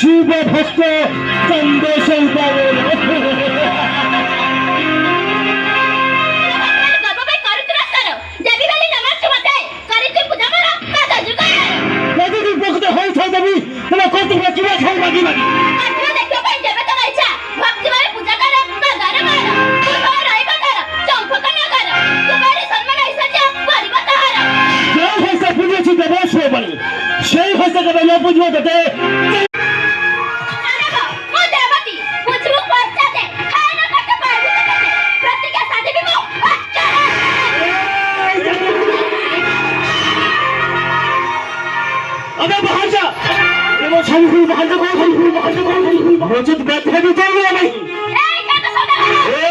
शिव भक्त चंदेश्वर সেই ভাষা কেবে না বুঝবো তোকে अबे बाहर जा ये वो छानी हुई बाहर जा कौन छानी हुई बाहर जा कौन छानी हुई नचत बैठे भी चाहिए नहीं ए क्या तो सोना